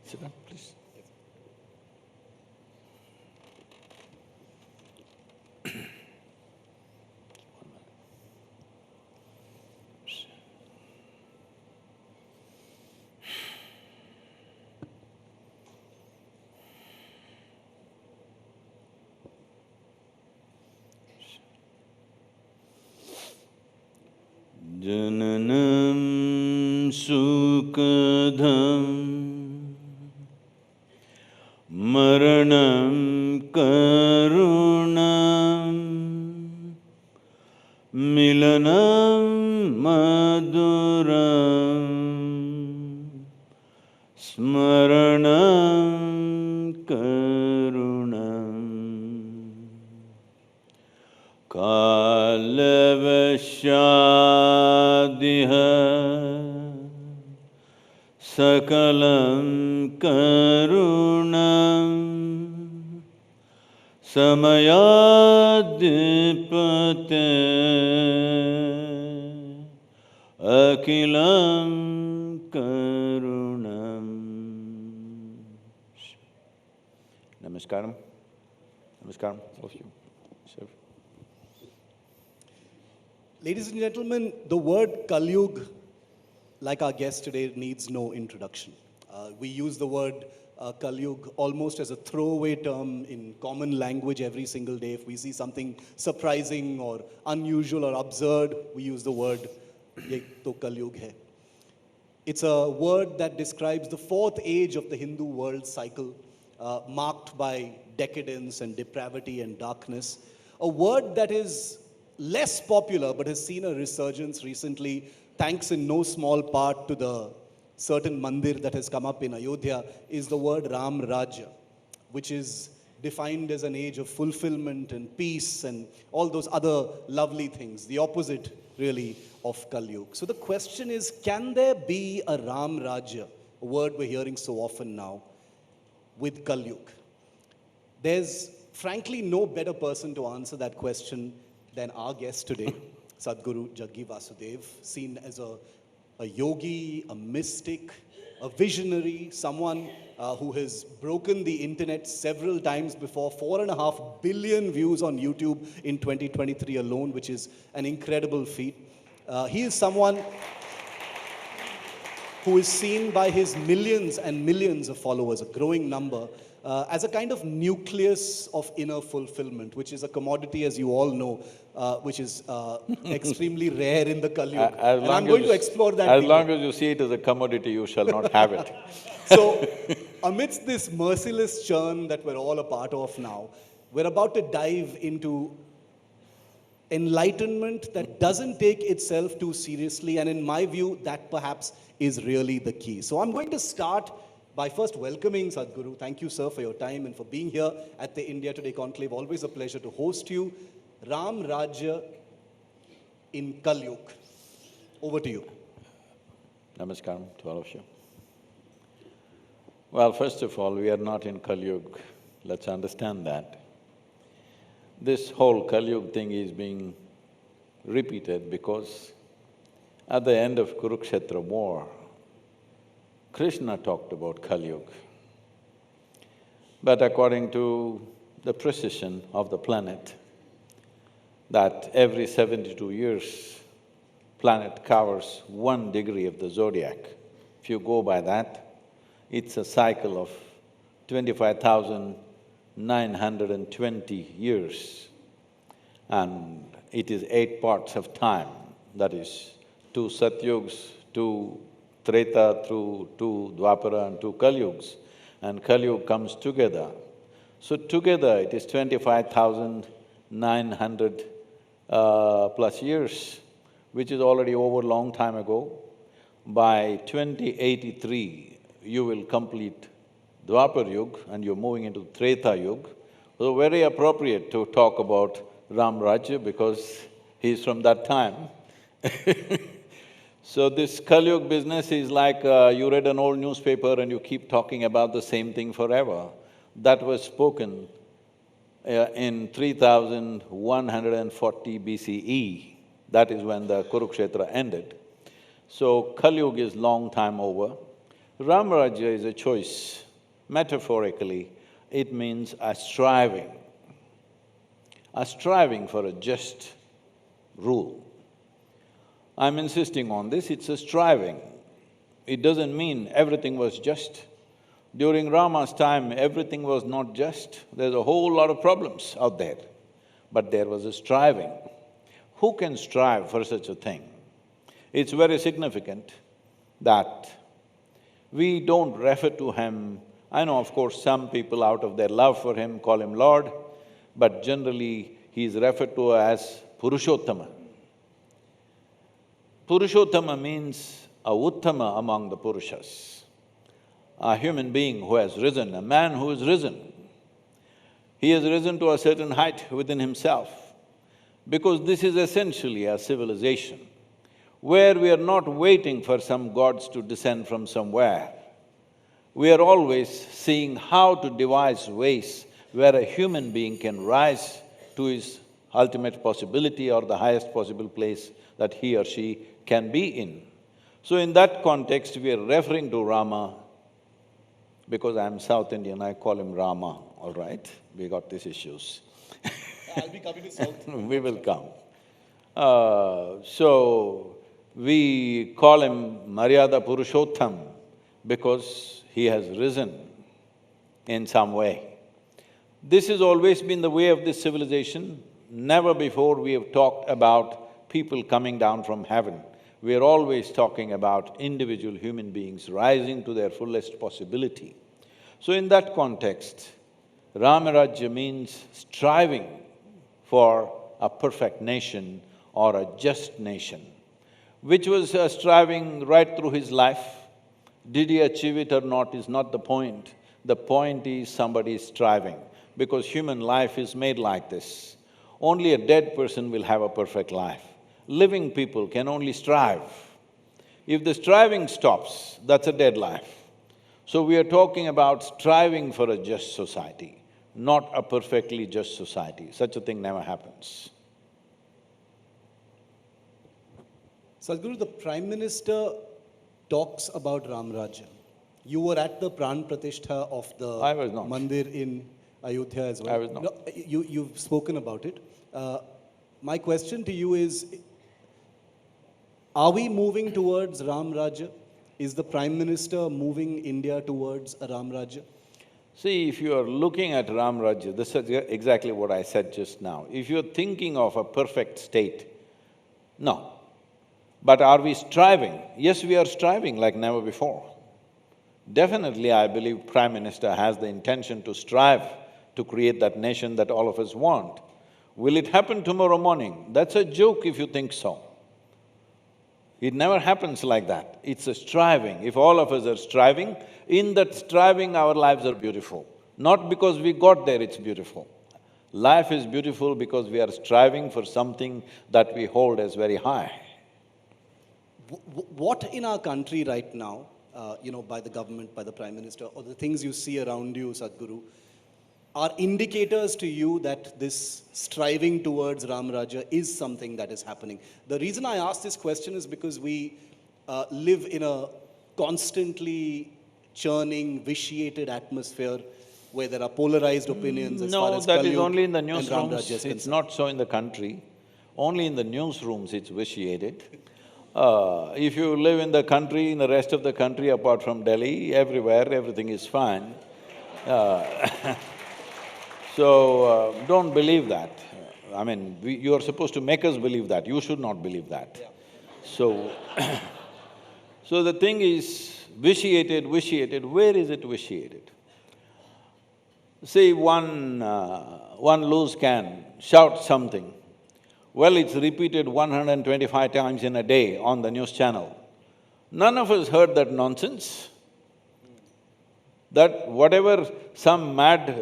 Sit down, please. Jananam sukadham maranam karunam milanam maduram smaranam karunam kalavashadiha sakalam karunam samayadipate akilam karunam. Namaskaram. Namaskaram, all of you. Sir. Ladies and gentlemen, the word Kalyug, like our guest today, needs no introduction. We use the word Kalyug almost as a throwaway term in common language every single day. If we see something surprising or unusual or absurd, we use the word Ye to Kalyug hai. It's a word that describes the fourth age of the Hindu world cycle, marked by decadence and depravity and darkness. A word that is less popular but has seen a resurgence recently, thanks in no small part to the certain mandir that has come up in Ayodhya, is the word Ram Rajya, which is defined as an age of fulfillment and peace and all those other lovely things, the opposite really of Kalyug. So the question is, can there be a Ram Rajya, a word we're hearing so often now, with Kalyug? There's frankly no better person to answer that question than our guest today, Sadhguru Jaggi Vasudev, seen as a yogi, a mystic, a visionary, someone who has broken the internet several times before, 4.5 billion views on YouTube in 2023 alone, which is an incredible feat. He is someone who is seen by his millions and millions of followers, a growing number, as a kind of nucleus of inner fulfillment, which is a commodity, as you all know, which is extremely rare in the Kali Yuga. And I'm going to explore that As deeper. long as you see it as a commodity, you shall not have it. So, amidst this merciless churn that we're all a part of now, we're about to dive into enlightenment that doesn't take itself too seriously, and in my view, that perhaps is really the key. So I'm going to start by first welcoming Sadhguru. Thank you, sir, for your time and for being here at the India Today Conclave. Always a pleasure to host you. Ram Rajya in Kalyug. Over to you. Namaskaram to all of you. Well, first of all, we are not in Kalyug. Let's understand that. This whole Kalyug thing is being repeated because at the end of Kurukshetra war, Krishna talked about Kalyug. But according to the precision of the planet, that every 72 years, planet covers 1 degree of the zodiac. If you go by that, it's a cycle of 25,920 years. And it is 8 parts of time, that is 2 Satyugs, 2 Treta through 2 Dwapara and 2 Kalyugs, and Kalyug comes together. So together it is 25,900 plus years, which is already over a long time ago. By 2083, you will complete Dwapar Yug and you're moving into Treta Yug. So very appropriate to talk about Ram Rajya because he's from that time. So this Kalyug business is like you read an old newspaper and you keep talking about the same thing forever. That was spoken in 3140 BCE. That is when the Kurukshetra ended. So Kalyug is long time over. Ramarajya is a choice. Metaphorically, it means a striving for a just rule. I'm insisting on this, it's a striving. It doesn't mean everything was just. During Rama's time, everything was not just. There's a whole lot of problems out there, but there was a striving. Who can strive for such a thing? It's very significant that we don't refer to him… I know, of course, some people out of their love for him call him Lord, but generally he is referred to as Purushottama. Purushottama means a Uttama among the Purushas, a human being who has risen, a man who has risen. He has risen to a certain height within himself, because this is essentially a civilization where we are not waiting for some gods to descend from somewhere. We are always seeing how to devise ways where a human being can rise to his ultimate possibility or the highest possible place that he or she can be in. So in that context, we are referring to Rama. Because I'm South Indian, I call him Rama, all right? We got these issues. I'll be coming to South. We will come. So, we call him Maryada Purushottam because he has risen in some way. This has always been the way of this civilization. Never before we have talked about people coming down from heaven. We are always talking about individual human beings rising to their fullest possibility. So in that context, Ramarajya means striving for a perfect nation or a just nation, which was striving right through his life. Did he achieve it or not is not the point. The point is somebody is striving, because human life is made like this. Only a dead person will have a perfect life. Living people can only strive. If the striving stops, that's a dead life. So we are talking about striving for a just society, not a perfectly just society. Such a thing never happens. Sadhguru, the Prime Minister talks about Ramarajya. You were at the Pran Pratishtha of the I was not. Mandir in Ayodhya as well. I was not. No, you've spoken about it. My question to you is, are we moving towards Ram Rajya? Is the Prime Minister moving India towards a Ram Rajya? See, if you are looking at Ramarajya, this is exactly what I said just now. If you're thinking of a perfect state, no. But are we striving? Yes, we are striving like never before. Definitely, I believe Prime Minister has the intention to strive to create that nation that all of us want. Will it happen tomorrow morning? That's a joke if you think so. It never happens like that. It's a striving. If all of us are striving, in that striving our lives are beautiful. Not because we got there, it's beautiful. Life is beautiful because we are striving for something that we hold as very high. What in our country right now, by the government, by the Prime Minister, or the things you see around you, Sadhguru, are indicators to you that this striving towards Ram Rajya is something that is happening? The reason I ask this question is because we live in a constantly churning, vitiated atmosphere where there are polarized opinions as far as No, that is Kalyug only in the and Ram Rajya newsrooms, is it's concerned. not so in the country. Only in the newsrooms it's vitiated. If you live in the country, in the rest of the country apart from Delhi, everywhere, everything is fine. So, don't believe that. I mean, you are supposed to make us believe that, you should not believe that. Yeah. So, so the thing is, vitiated, where is it vitiated? See, one loose can shout something, well, it's repeated 125 times in a day on the news channel. None of us heard that nonsense. That whatever some mad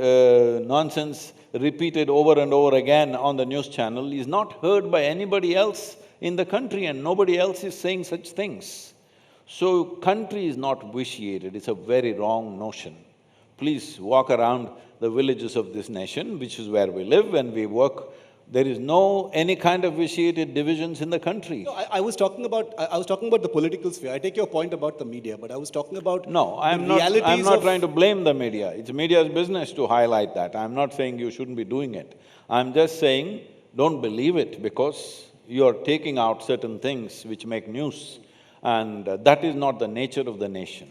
nonsense repeated over and over again on the news channel is not heard by anybody else in the country, and nobody else is saying such things. So, country is not vitiated, it's a very wrong notion. Please walk around the villages of this nation, which is where we live and we work. There is no any kind of vitiated divisions in the country. No, I was talking about the political sphere. I take your point about the media, but I was talking about No, the realities I'm not of trying to blame the media. It's media's business to highlight that. I'm not saying you shouldn't be doing it. I'm just saying, don't believe it because you're taking out certain things which make news, and that is not the nature of the nation.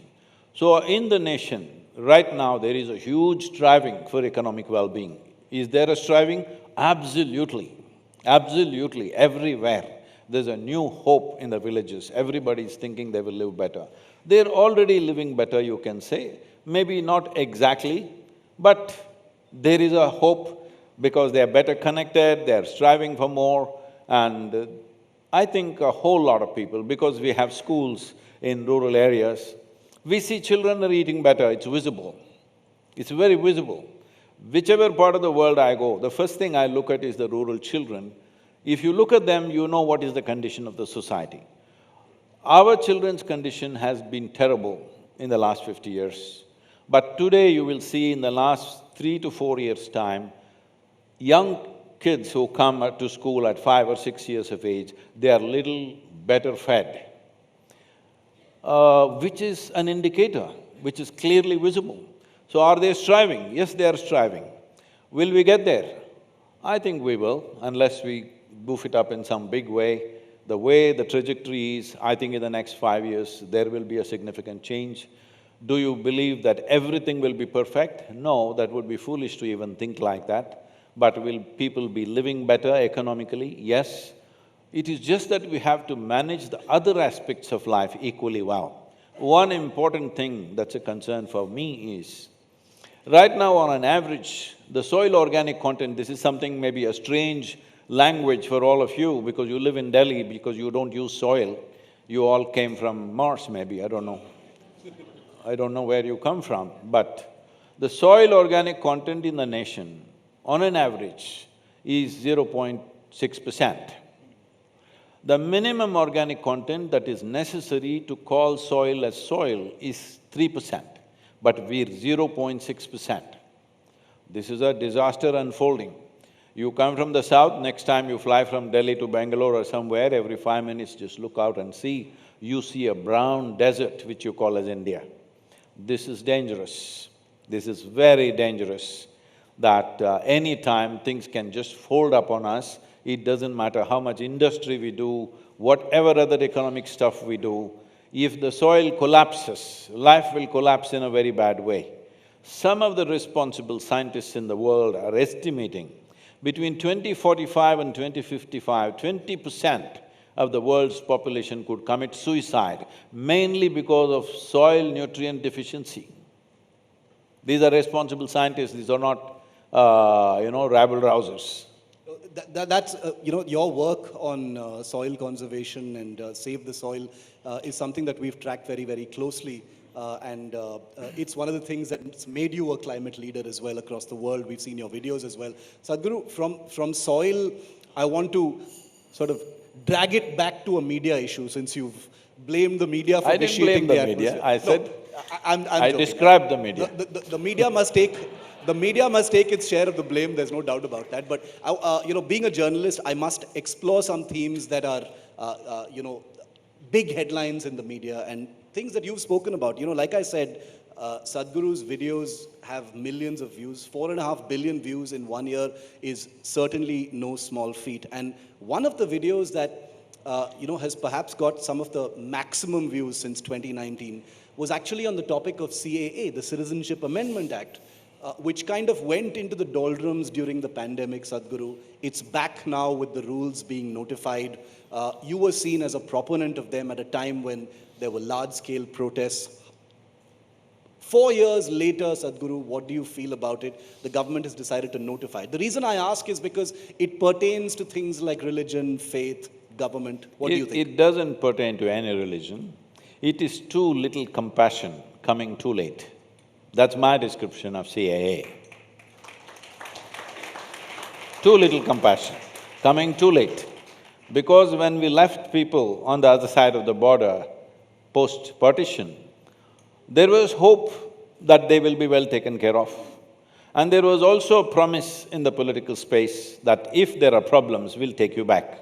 So in the nation, right now there is a huge striving for economic well-being. Is there a striving? Absolutely, absolutely, everywhere. There's a new hope in the villages, everybody's thinking they will live better. They're already living better, you can say, maybe not exactly, but there is a hope because they are better connected, they are striving for more, and I think a whole lot of people, because we have schools in rural areas, we see children are eating better, it's visible. It's very visible. Whichever part of the world I go, the first thing I look at is the rural children. If you look at them, you know what is the condition of the society. Our children's condition has been terrible in the last 50 years. But today you will see in the last 3 to 4 years' time, young kids who come to school at 5 or 6 years of age, they are little better fed, which is an indicator, which is clearly visible. So are they striving? Yes, they are striving. Will we get there? I think we will, unless we goof it up in some big way. The way the trajectory is, I think in the next 5 years, there will be a significant change. Do you believe that everything will be perfect? No, that would be foolish to even think like that. But will people be living better economically? Yes. It is just that we have to manage the other aspects of life equally well. One important thing that's a concern for me is, right now on an average, the soil organic content, this is something maybe a strange language for all of you because you live in Delhi, because you don't use soil. You all came from Mars maybe, I don't know. I don't know where you come from, but the soil organic content in the nation, on an average, is 0.6%. The minimum organic content that is necessary to call soil as soil is 3%, but we're 0.6%. This is a disaster unfolding. You come from the south, next time you fly from Delhi to Bangalore or somewhere, every 5 minutes just look out and see, you see a brown desert which you call as India. This is dangerous. This is very dangerous, that any time things can just fold up on us. It doesn't matter how much industry we do, whatever other economic stuff we do, if the soil collapses, life will collapse in a very bad way. Some of the responsible scientists in the world are estimating between 2045 and 2055, 20% of the world's population could commit suicide, mainly because of soil nutrient deficiency. These are responsible scientists, these are not, rabble-rousers. Your work on soil conservation and Save the Soil is something that we've tracked very, very closely. It's one of the things that's made you a climate leader as well across the world. We've seen your videos as well. Sadhguru, from soil, I want to sort of drag it back to a media issue, since you've blamed the media for vitiating the atmosphere. I said, I'm I joking. described the media. The media must take its share of the blame, there's no doubt about that. But, being a journalist, I must explore some themes that are, big headlines in the media and things that you've spoken about. Like I said, Sadhguru's videos have millions of views. 4.5 billion views in 1 year is certainly no small feat. And one of the videos that, has perhaps got some of the maximum views since 2019 was actually on the topic of CAA, the Citizenship Amendment Act, which kind of went into the doldrums during the pandemic, Sadhguru. It's back now with the rules being notified. You were seen as a proponent of them at a time when there were large-scale protests. 4 years later, Sadhguru, what do you feel about it? The government has decided to notify it. The reason I ask is because it pertains to things like religion, faith, government. What do you think? It doesn't pertain to any religion. It is too little compassion coming too late. That's my description of CAA. Too little compassion, coming too late. Because when we left people on the other side of the border post-partition, there was hope that they will be well taken care of. And there was also a promise in the political space that if there are problems, we'll take you back.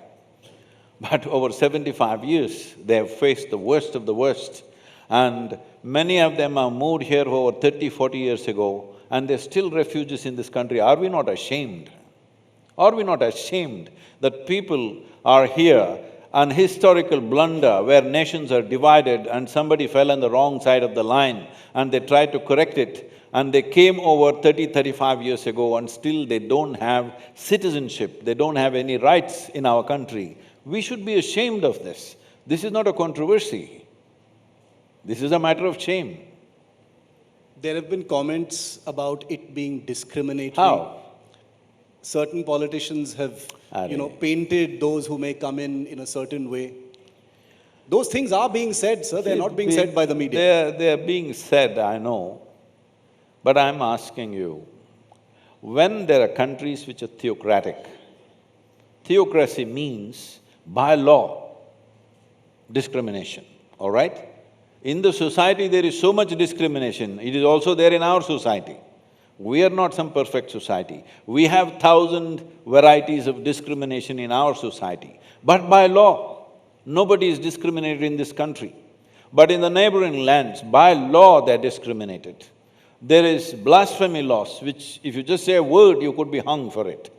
But over 75 years, they have faced the worst of the worst, and many of them have moved here over 30, 40 years ago, and they're still refugees in this country. Are we not ashamed? Are we not ashamed that people are here, an historical blunder where nations are divided and somebody fell on the wrong side of the line and they tried to correct it, and they came over 30, 35 years ago and still they don't have citizenship, they don't have any rights in our country. We should be ashamed of this. This is not a controversy. This is a matter of shame. There have been comments about it being discriminatory. How? Certain politicians have, painted those who may come in a certain way. Those things are being said, sir. They're not being said by the media. They're being said, I know. But I'm asking you, when there are countries which are theocratic, theocracy means by law, discrimination, all right? In the society there is so much discrimination, it is also there in our society. We are not some perfect society. We have 1,000 varieties of discrimination in our society. But by law, nobody is discriminated in this country. But in the neighboring lands, by law they're discriminated. There is blasphemy laws, which if you just say a word, you could be hung for it.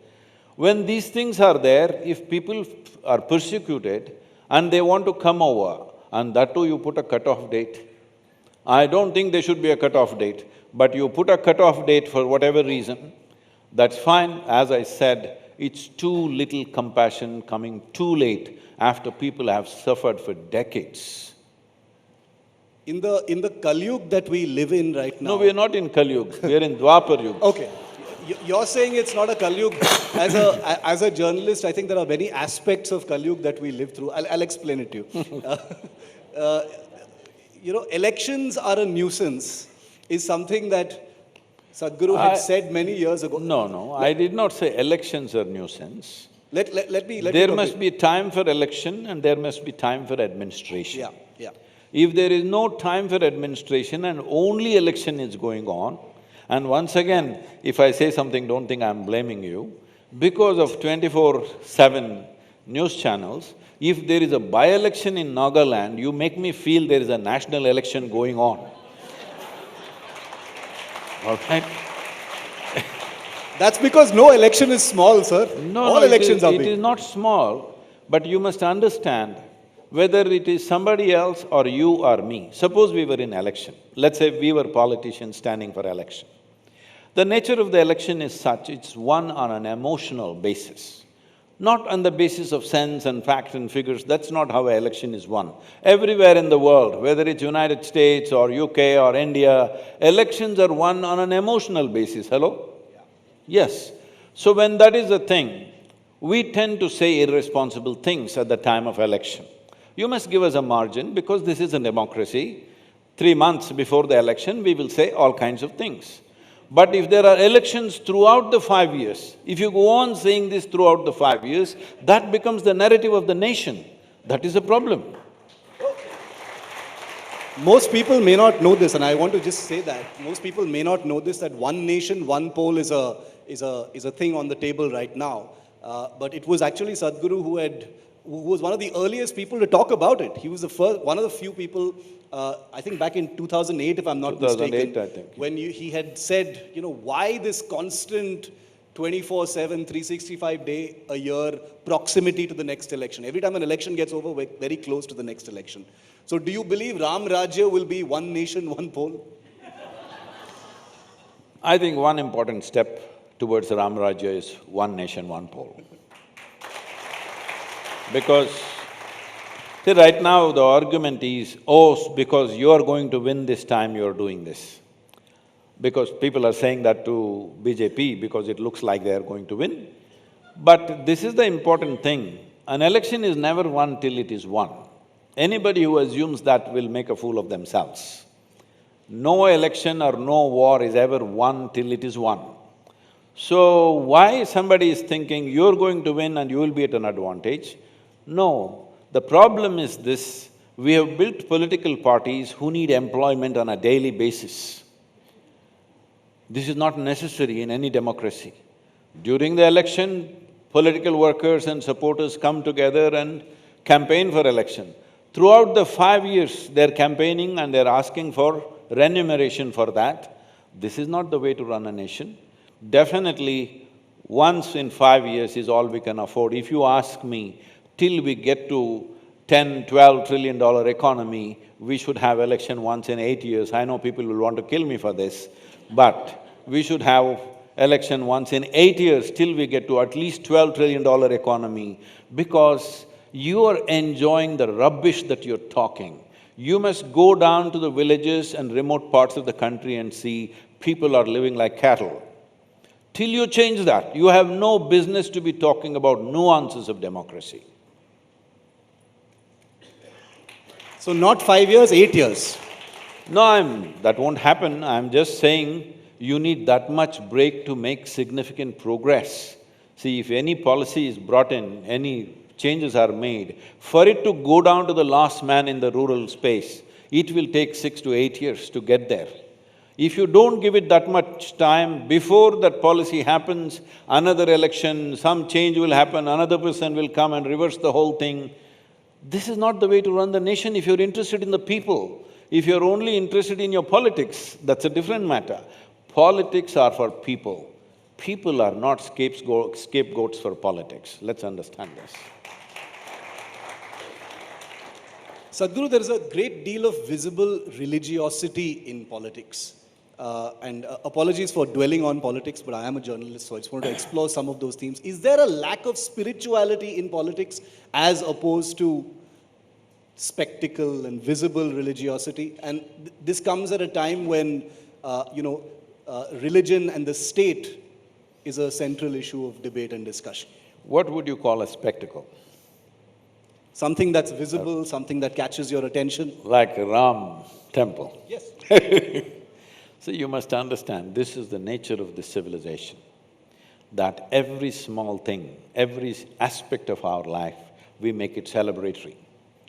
When these things are there, if people are persecuted and they want to come over, and that too you put a cut-off date, I don't think there should be a cut-off date, but you put a cut-off date for whatever reason, that's fine. As I said, it's too little compassion coming too late after people have suffered for decades. In the Kalyug that we live in right now… No, we are not in Kalyug, we are in Dwapar Yuga. Okay. You're saying it's not a Kalyug. As a journalist, I think there are many aspects of Kalyug that we live through. I'll explain it to you. Elections are a nuisance is something that Sadhguru had said many years ago. No, I did not say elections are nuisance. Let me There must be time for election and there must be time for administration. Yeah. If there is no time for administration and only election is going on, and once again, if I say something, don't think I'm blaming you, because of 24/7 news channels, if there is a by-election in Nagaland, you make me feel there is a national election going on. All right? That's because no election is small, sir. All elections are big. It is not small, but you must understand whether it is somebody else or you or me. Suppose we were in election, let's say we were politicians standing for election. The nature of the election is such, it's won on an emotional basis, not on the basis of sense and fact and figures. That's not how an election is won. Everywhere in the world, whether it's United States or UK or India, elections are won on an emotional basis. Hello? Yes. So when that is the thing, we tend to say irresponsible things at the time of election. You must give us a margin because this is a democracy. 3 months before the election, we will say all kinds of things. But if there are elections throughout the 5 years, if you go on saying this throughout the 5 years, that becomes the narrative of the nation. That is a problem. Most people may not know this, and I want to just say that. Most people may not know this, that one nation, one poll is a thing on the table right now. But it was actually Sadhguru who was one of the earliest people to talk about it. He was the first, one of the few people, I think back in 2008, if I'm not mistaken. 2008, I think. When he had said, why this constant 24/7, 365-day a year proximity to the next election? Every time an election gets over, we're very close to the next election. So do you believe Ram Rajya will be one nation, one poll? I think one important step towards Ram Rajya is one nation, one poll. Because, see, right now the argument is, oh, because you're going to win this time, you're doing this. Because people are saying that to BJP because it looks like they're going to win. But this is the important thing, an election is never won till it is won. Anybody who assumes that will make a fool of themselves. No election or no war is ever won till it is won. So, why somebody is thinking you're going to win and you will be at an advantage? No, the problem is this, we have built political parties who need employment on a daily basis. This is not necessary in any democracy. During the election, political workers and supporters come together and campaign for election. Throughout the 5 years, they're campaigning and they're asking for remuneration for that. This is not the way to run a nation. Definitely, once in 5 years is all we can afford. If you ask me, till we get to $10, $12 trillion economy, we should have election once in 8 years. I know people will want to kill me for this, but we should have election once in 8 years till we get to at least $12 trillion economy, because you are enjoying the rubbish that you're talking. You must go down to the villages and remote parts of the country and see people are living like cattle. Till you change that, you have no business to be talking about nuances of democracy. So not 5 years, 8 years. No, that won't happen. I'm just saying you need that much break to make significant progress. See, if any policy is brought in, any changes are made, for it to go down to the last man in the rural space, it will take 6 to 8 years to get there. If you don't give it that much time, before that policy happens, another election, some change will happen, another person will come and reverse the whole thing. This is not the way to run the nation if you're interested in the people. If you're only interested in your politics, that's a different matter. Politics are for people. People are not scapegoats for politics. Let's understand this. Sadhguru, there is a great deal of visible religiosity in politics. Apologies for dwelling on politics, but I am a journalist, so I just want to explore some of those themes. Is there a lack of spirituality in politics as opposed to spectacle and visible religiosity? And this comes at a time when, religion and the state is a central issue of debate and discussion. What would you call a spectacle? Something that's visible, something that catches your attention. Like Ram temple. Yes. So you must understand, this is the nature of this civilization, that every small thing, every aspect of our life, we make it celebratory.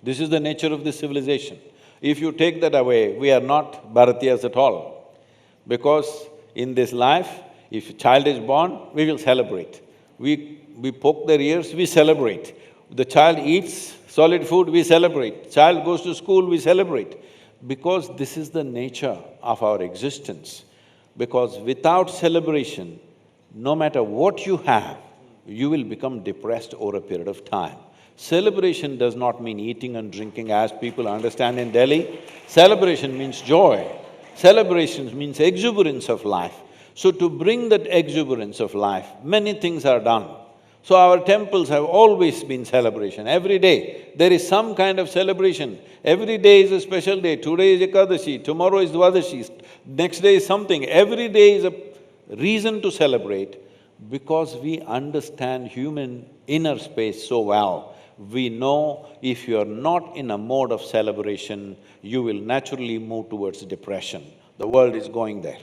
This is the nature of this civilization. If you take that away, we are not Bharatiyas at all. Because in this life, if a child is born, we will celebrate. We poke their ears, we celebrate. The child eats solid food, we celebrate. Child goes to school, we celebrate. Because this is the nature of our existence. Because without celebration, no matter what you have, you will become depressed over a period of time. Celebration does not mean eating and drinking as people understand in Delhi. Celebration means joy. Celebration means exuberance of life. So to bring that exuberance of life, many things are done. So our temples have always been celebration. Every day, there is some kind of celebration. Every day is a special day. Today is Ekadashi, tomorrow is Dwadashi, next day is something. Every day is a reason to celebrate because we understand human inner space so well. We know if you are not in a mode of celebration, you will naturally move towards depression. The world is going there.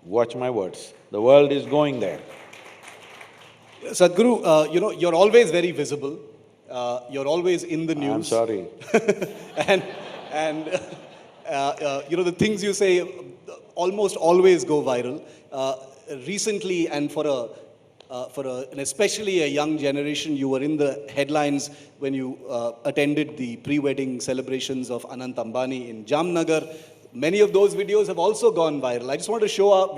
Watch my words. The world is going there. Sadhguru, you're always very visible. You're always in the news. I'm sorry. The things you say almost always go viral. Recently, and for an especially a young generation, you were in the headlines when you attended the pre-wedding celebrations of Anant Ambani in Jamnagar. Many of those videos have also gone viral. I just want to show up,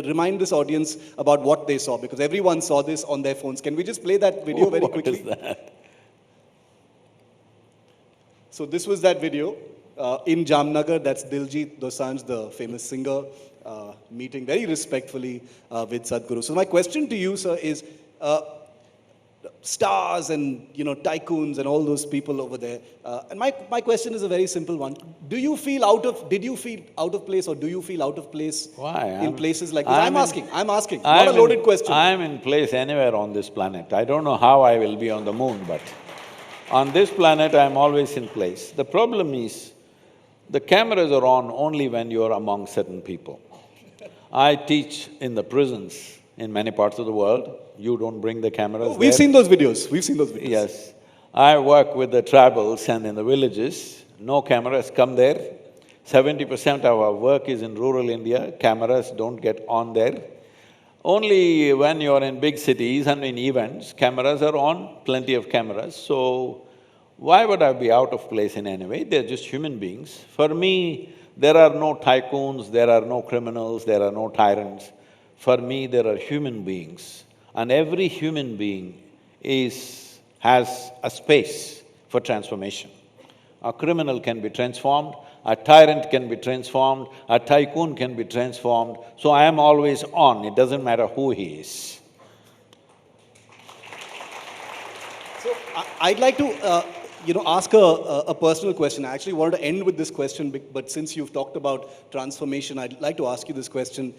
remind this audience about what they saw, because everyone saw this on their phones. Can we just play that video very quickly? What is that? So this was that video in Jamnagar. That's Diljit Dosanjh, the famous singer, meeting very respectfully with Sadhguru. So my question to you, sir, is stars and tycoons and all those people over there. And my question is a very simple one. Did you feel out of place, or do you feel out of place in places like this? I'm asking. Not a loaded question. I'm in place anywhere on this planet. I don't know how I will be on the moon, but on this planet I'm always in place. The problem is, the cameras are on only when you're among certain people. I teach in the prisons in many parts of the world. You don't bring the cameras We've seen those videos. Yes. I work with the tribals and in the villages. No cameras come there. 70% of our work is in rural India, cameras don't get on there. Only when you're in big cities and in events, cameras are on, plenty of cameras, so why would I be out of place in any way? They're just human beings. For me, there are no tycoons, there are no criminals, there are no tyrants. For me, there are human beings, and every human being has a space for transformation. A criminal can be transformed, a tyrant can be transformed, a tycoon can be transformed, so I am always on, it doesn't matter who he is. So I'd like to, ask a personal question. I actually wanted to end with this question, but since you've talked about transformation, I'd like to ask you this question.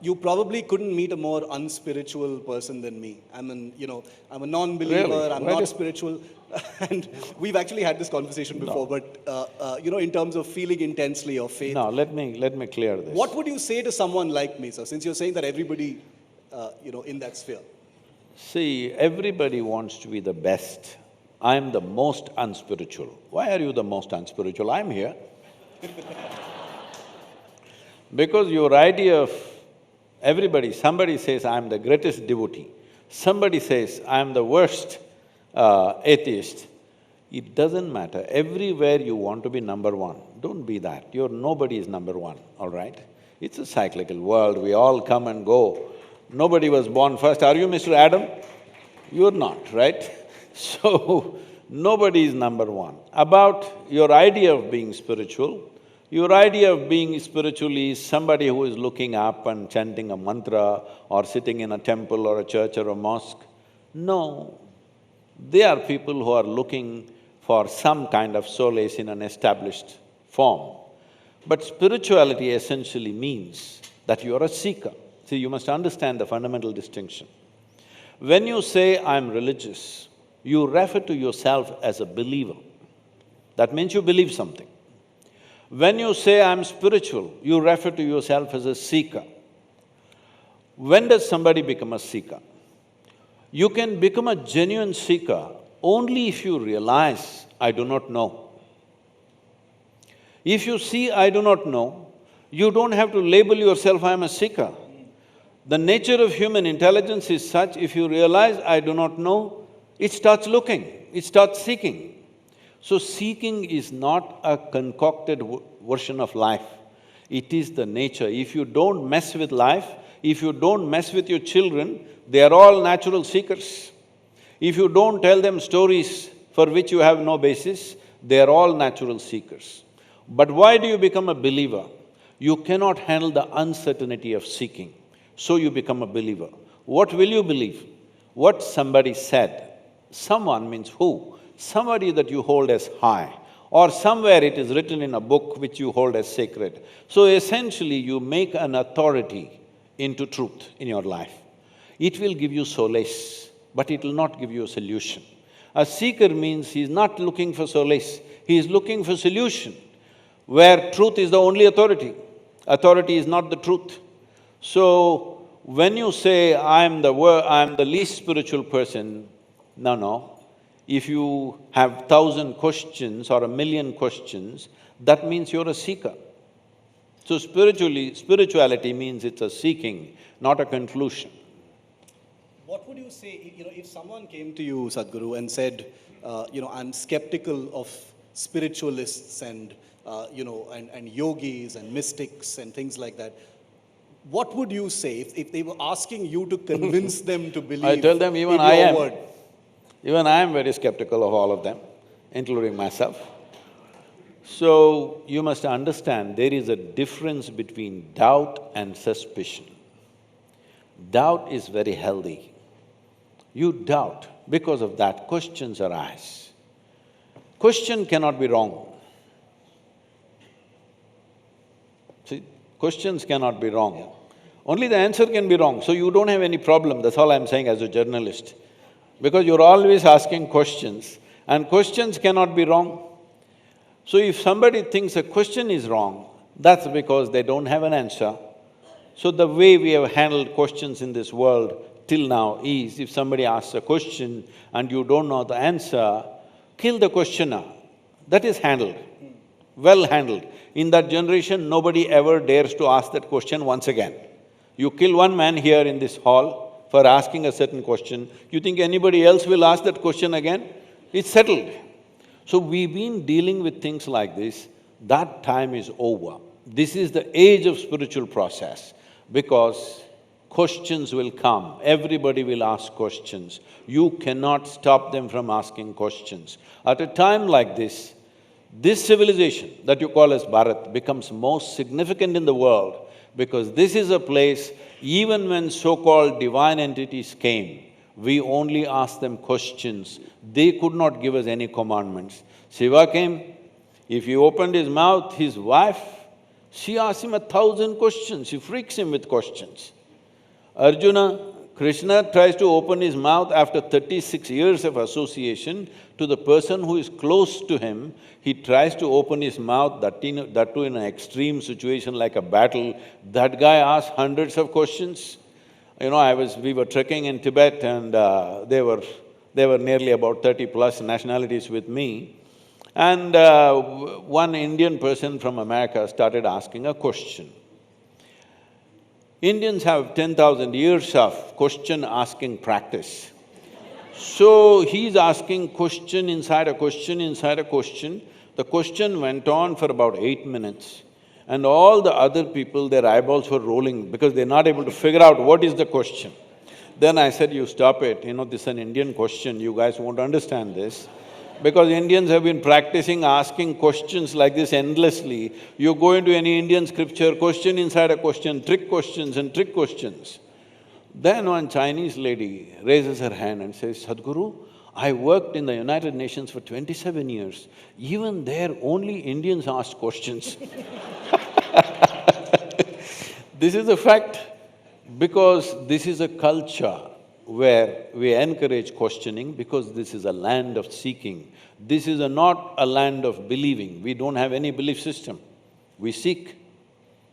You probably couldn't meet a more unspiritual person than me. I'm a non-believer, Really? I'm not spiritual. And we've actually had this conversation before, but, in terms of feeling intensely or faith. Now, let me clear this. What would you say to someone like me, sir, since you're saying that everybody, in that sphere? See, everybody wants to be the best. I'm the most unspiritual. Why are you the most unspiritual? I'm here. Because your idea of somebody says, I'm the greatest devotee, somebody says, I'm the worst atheist. It doesn't matter. Everywhere you want to be number one, don't be that. Nobody is number one, all right? It's a cyclical world, we all come and go. Nobody was born first. Are you Mr. Adam? You're not, right? So, nobody is number one. About your idea of being spiritual, your idea of being spiritual is somebody who is looking up and chanting a mantra or sitting in a temple or a church or a mosque. No, they are people who are looking for some kind of solace in an established form. But spirituality essentially means that you are a seeker. See, you must understand the fundamental distinction. When you say, I'm religious, you refer to yourself as a believer. That means you believe something. When you say, I'm spiritual, you refer to yourself as a seeker. When does somebody become a seeker? You can become a genuine seeker only if you realize, I do not know. If you see, I do not know, you don't have to label yourself, I am a seeker. The nature of human intelligence is such, if you realize, I do not know, it starts looking, it starts seeking. So seeking is not a concocted version of life, it is the nature. If you don't mess with life, if you don't mess with your children, they are all natural seekers. If you don't tell them stories for which you have no basis, they are all natural seekers. But why do you become a believer? You cannot handle the uncertainty of seeking, so you become a believer. What will you believe? What somebody said. Someone means who? Somebody that you hold as high, or somewhere it is written in a book which you hold as sacred. So essentially, you make an authority into truth in your life. It will give you solace, but it will not give you a solution. A seeker means he is not looking for solace, he is looking for solution, where truth is the only authority. Authority is not the truth. So, when you say, I'm the least spiritual person, no. If you have 1,000 questions or 1,000,000 questions, that means you're a seeker. So spirituality means it's a seeking, not a conclusion. What would you say, if someone came to you, Sadhguru, and said, I'm skeptical of spiritualists and, and yogis and mystics and things like that, what would you say if they were asking you to convince them to believe I tell them even in I your am. word? Even I am very skeptical of all of them, including myself. So, you must understand there is a difference between doubt and suspicion. Doubt is very healthy. You doubt, because of that questions arise. Question cannot be wrong. See, questions cannot be wrong. Only the answer can be wrong, so you don't have any problem, that's all I'm saying as a journalist. Because you're always asking questions, and questions cannot be wrong. So if somebody thinks a question is wrong, that's because they don't have an answer. So the way we have handled questions in this world till now is, if somebody asks a question and you don't know the answer, kill the questioner. That is handled. well handled. In that generation, nobody ever dares to ask that question once again. You kill one man here in this hall for asking a certain question, you think anybody else will ask that question again? It's settled. So we've been dealing with things like this, that time is over. This is the age of spiritual process, because questions will come, everybody will ask questions. You cannot stop them from asking questions. At a time like this civilization that you call as Bharat becomes most significant in the world, because this is a place, even when so-called divine entities came, we only asked them questions. They could not give us any commandments. Shiva came, if he opened his mouth, his wife, she asked him 1,000 questions, she freaks him with questions. Arjuna, Krishna tries to open his mouth after 36 years of association to the person who is close to him. He tries to open his mouth, that too in an extreme situation like a battle. That guy asked hundreds of questions. You know, we were trekking in Tibet and there were nearly about 30+ nationalities with me. And one Indian person from America started asking a question. Indians have 10,000 years of question-asking practice. So he's asking question inside a question inside a question. The question went on for about 8 minutes, and all the other people, their eyeballs were rolling because they're not able to figure out what is the question. Then I said, you stop it, you know, this is an Indian question, you guys won't understand this. Because Indians have been practicing asking questions like this endlessly. You go into any Indian scripture, question inside a question, trick questions and trick questions. Then one Chinese lady raises her hand and says, Sadhguru, I worked in the United Nations for 27 years. Even there, only Indians ask questions. This is a fact, because this is a culture where we encourage questioning, because this is a land of seeking. This is not a land of believing. We don't have any belief system. We seek.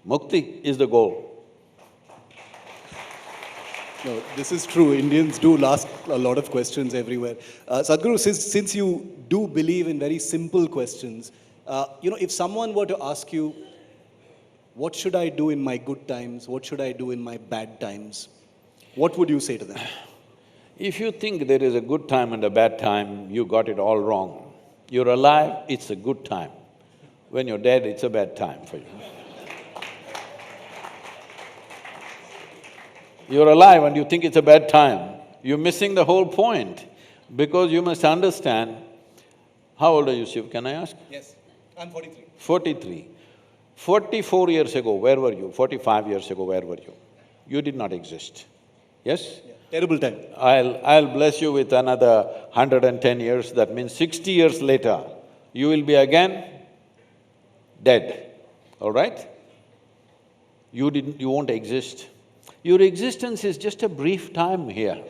Mukti is the goal. No, this is true. Indians do ask a lot of questions everywhere. Sadhguru, since you do believe in very simple questions, if someone were to ask you, what should I do in my good times? What should I do in my bad times? What would you say to them? If you think there is a good time and a bad time, you got it all wrong. You're alive, it's a good time. When you're dead, it's a bad time for you. You're alive and you think it's a bad time, you're missing the whole point. Because you must understand… How old are you, Shiv, can I ask? Yes, I'm 43. 43. 44 years ago, where were you? 45 years ago, where were you? You did not exist. Yes? Yeah. Terrible time. I'll bless you with another 110 years, that means 60 years later, you will be again dead, all right? You won't exist. Your existence is just a brief time here.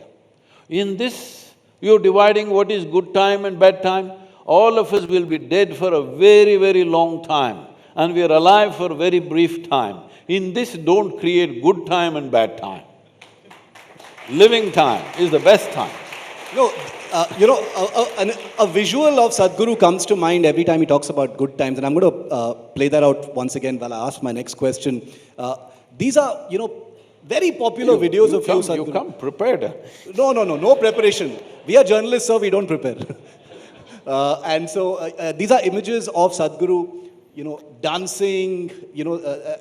In this, you're dividing what is good time and bad time. All of us will be dead for a very, very long time, and we are alive for a very brief time. In this, don't create good time and bad time. Living time is the best time. No, a visual of Sadhguru comes to mind every time he talks about good times, and I'm going to play that out once again while I ask my next question. These are, very popular videos of you, Sadhguru. You come prepared. No preparation. We are journalists, so we don't prepare. And so these are images of Sadhguru, dancing,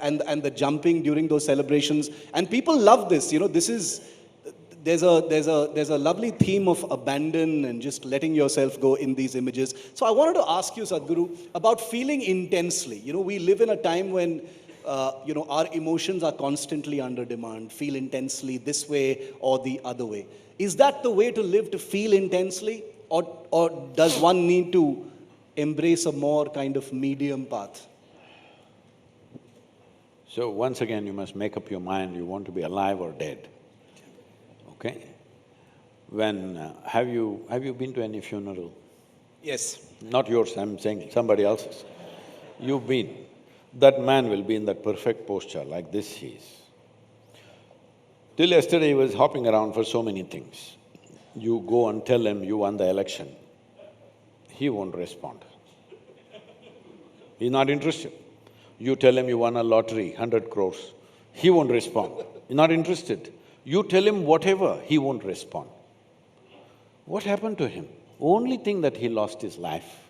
and the jumping during those celebrations. And people love this, this is… There's a lovely theme of abandon and just letting yourself go in these images. So I wanted to ask you, Sadhguru, about feeling intensely. We live in a time when, our emotions are constantly under demand, feel intensely this way or the other way. Is that the way to live, to feel intensely? Or does one need to embrace a more kind of medium path? So once again, you must make up your mind, you want to be alive or dead. Okay? Have you been to any funeral? Yes. Not yours, I'm saying somebody else's. You've been. That man will be in that perfect posture, like this he is. Till yesterday he was hopping around for so many things. You go and tell him you won the election, he won't respond. He's not interested. You tell him you won a lottery, 100 crores, he won't respond. He's not interested. You tell him whatever, he won't respond. What happened to him? Only thing that he lost his life.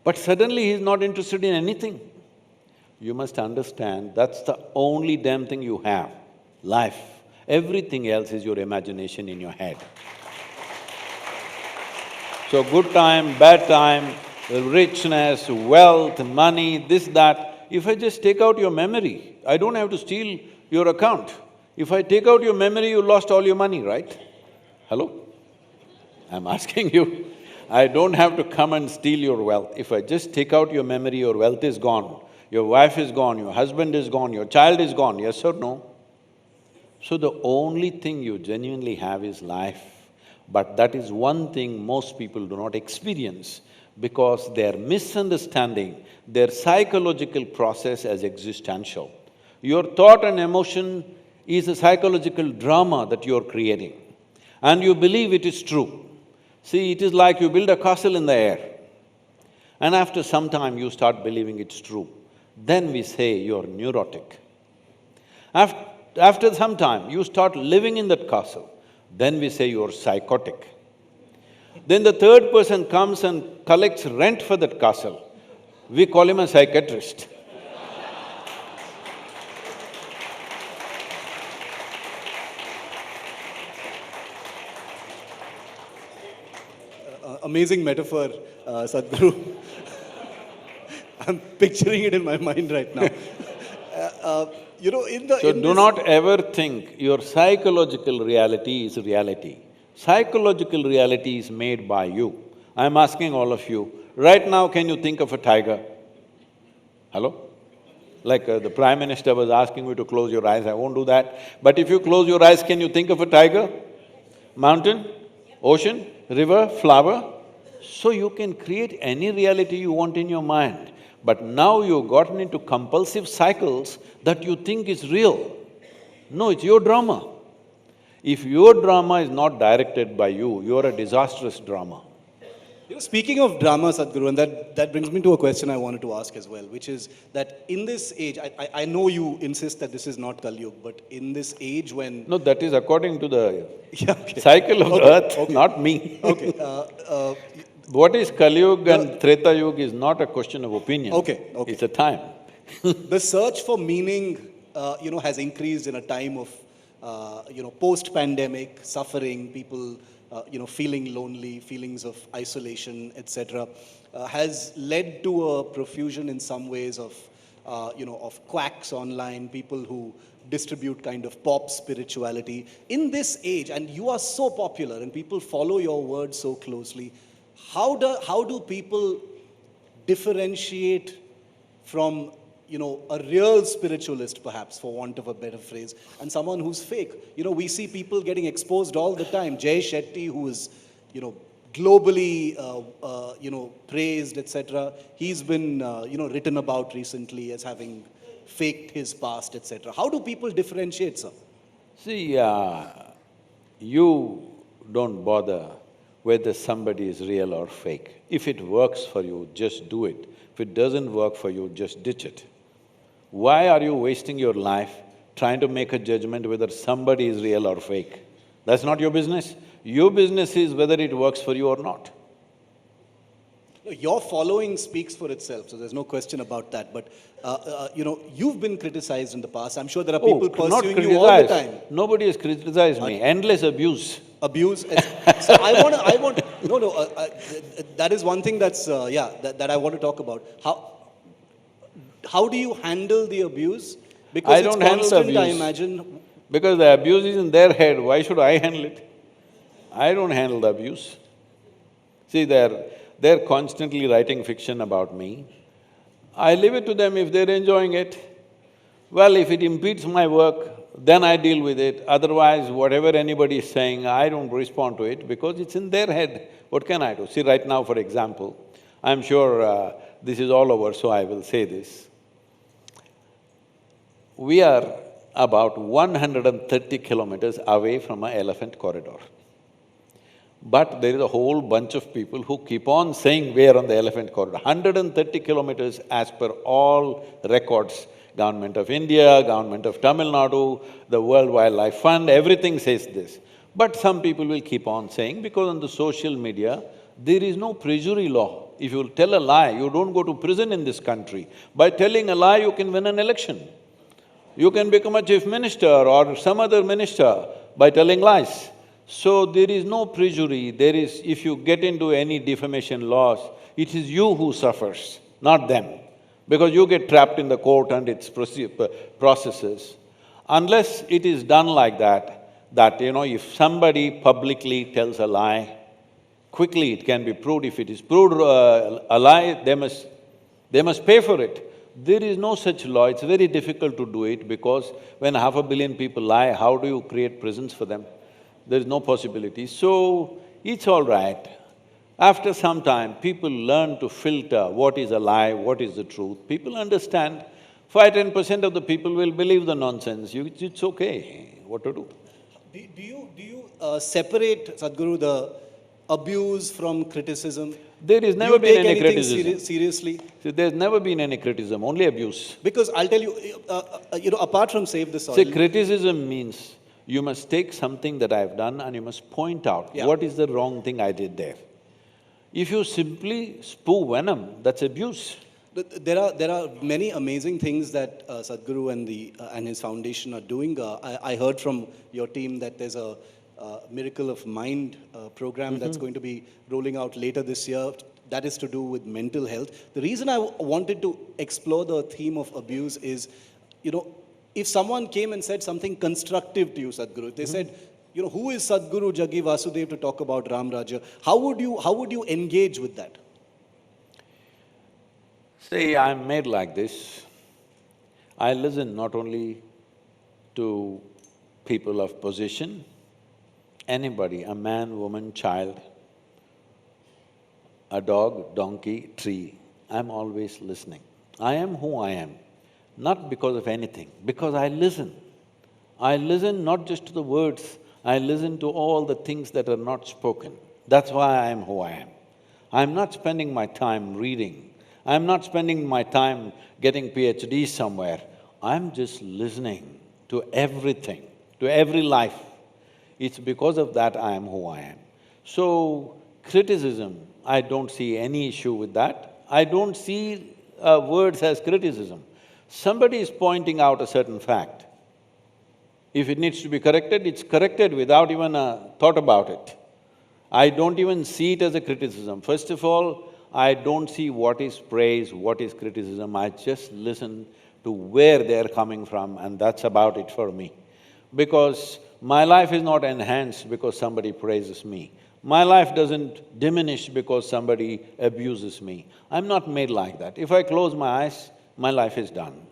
But suddenly he's not interested in anything. You must understand, that's the only damn thing you have, life. Everything else is your imagination in your head. So good time, bad time, richness, wealth, money, this, that, if I just take out your memory, I don't have to steal your account. If I take out your memory, you lost all your money, right? Hello? I'm asking you. I don't have to come and steal your wealth. If I just take out your memory, your wealth is gone, your wife is gone, your husband is gone, your child is gone, yes or no? So the only thing you genuinely have is life. But that is one thing most people do not experience because they're misunderstanding their psychological process as existential. Your thought and emotion is a psychological drama that you're creating and you believe it is true. See, it is like you build a castle in the air and after some time you start believing it's true. Then we say you're neurotic. After some time, you start living in that castle, then we say you're psychotic. Then the third person comes and collects rent for that castle, we call him a psychiatrist. Amazing metaphor, Sadhguru. I'm picturing it in my mind right now. So do not ever think your psychological reality is reality. Psychological reality is made by you. I'm asking all of you, right now can you think of a tiger? Hello? Like the Prime Minister was asking me to close your eyes, I won't do that. But if you close your eyes, can you think of a tiger? Mountain? Ocean? River? Flower? So you can create any reality you want in your mind. But now you've gotten into compulsive cycles that you think is real. No, it's your drama. If your drama is not directed by you, you're a disastrous drama. Speaking of drama, Sadhguru, and that brings me to a question I wanted to ask as well, which is that in this age, I know you insist that this is not Kalyug, but in this age when… No, that is according to the yeah, okay. cycle of the earth, not me. Okay. What is Kalyug and Treta Yuga is not a question of opinion. Okay. It's a time. The search for meaning, has increased in a time of, post-pandemic, suffering, people, feeling lonely, feelings of isolation, etc., has led to a profusion in some ways of, of quacks online, people who distribute kind of pop spirituality. In this age, and you are so popular and people follow your words so closely, how do people differentiate from, a real spiritualist, perhaps, for want of a better phrase, and someone who's fake? We see people getting exposed all the time. Jay Shetty, who is, globally, praised, etc. He's been, written about recently as having faked his past, etc. How do people differentiate, sir? See, you don't bother whether somebody is real or fake. If it works for you, just do it. If it doesn't work for you, just ditch it. Why are you wasting your life trying to make a judgment whether somebody is real or fake? That's not your business. Your business is whether it works for you or not. Your following speaks for itself, so there's no question about that. But, you've been criticized in the past. I'm sure there are people pursuing you all the time. Nobody has criticized me. Endless abuse. Abuse. So that is one thing that's, that I want to talk about. How do you handle the abuse? Because I don't handle the abuse. I imagine. Because the abuse is in their head, why should I handle it? I don't handle the abuse. See, they're constantly writing fiction about me. I leave it to them if they're enjoying it. Well, if it impedes my work, then I deal with it. Otherwise, whatever anybody is saying, I don't respond to it because it's in their head. What can I do? See, right now, for example, I'm sure this is all over, so I will say this. We are about 130 kilometers away from an elephant corridor. But there is a whole bunch of people who keep on saying we're on the elephant corridor. 130 kilometers as per all records. Government of India, Government of Tamil Nadu, the World Wildlife Fund, everything says this. But some people will keep on saying, because on the social media, there is no perjury law. If you tell a lie, you don't go to prison in this country. By telling a lie, you can win an election. You can become a chief minister or some other minister by telling lies. So there is no perjury, there is… if you get into any defamation laws, it is you who suffers, not them, because you get trapped in the court and its processes. Unless it is done like that, if somebody publicly tells a lie, quickly it can be proved. If it is proved a lie, they must pay for it. There is no such law, it's very difficult to do it because when 500 million people lie, how do you create prisons for them? There is no possibility. So, it's all right. After some time, people learn to filter what is a lie, what is the truth. People understand. 5–10% of the people will believe the nonsense. It's okay, what to do? Do you separate, Sadhguru, the abuse from criticism? There has never been any criticism. Seriously? See, there's never been any criticism, only abuse. Because I'll tell you, apart from Save the Soil… See, criticism means you must take something that I've done and you must point out what is the wrong thing I did there. If you simply spew venom, that's abuse. There are many amazing things that Sadhguru and his foundation are doing. I heard from your team that there's a Miracle of Mind program that's going to be rolling out later this year. That is to do with mental health. The reason I wanted to explore the theme of abuse is, if someone came and said something constructive to you, Sadhguru, they said, who is Sadhguru Jaggi Vasudev to talk about Ram Rajya? How would you engage with that? See, I'm made like this. I listen not only to people of position, anybody, a man, woman, child, a dog, donkey, tree, I'm always listening. I am who I am, not because of anything, because I listen. I listen not just to the words, I listen to all the things that are not spoken. That's why I am who I am. I'm not spending my time reading. I'm not spending my time getting PhDs somewhere. I'm just listening to everything, to every life. It's because of that I am who I am. So, criticism, I don't see any issue with that. I don't see words as criticism. Somebody is pointing out a certain fact. If it needs to be corrected, it's corrected without even a thought about it. I don't even see it as a criticism. First of all, I don't see what is praise, what is criticism, I just listen to where they're coming from and that's about it for me. Because my life is not enhanced because somebody praises me. My life doesn't diminish because somebody abuses me. I'm not made like that. If I close my eyes, my life is done.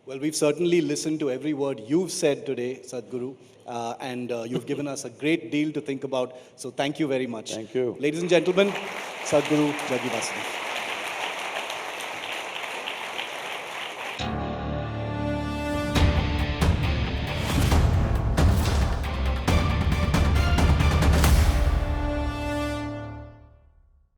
Well, we've certainly listened to every word you've said today, Sadhguru, and you've given us a great deal to think about. So thank you very much. Thank you. Ladies and gentlemen, Sadhguru Jaggi Vasudev.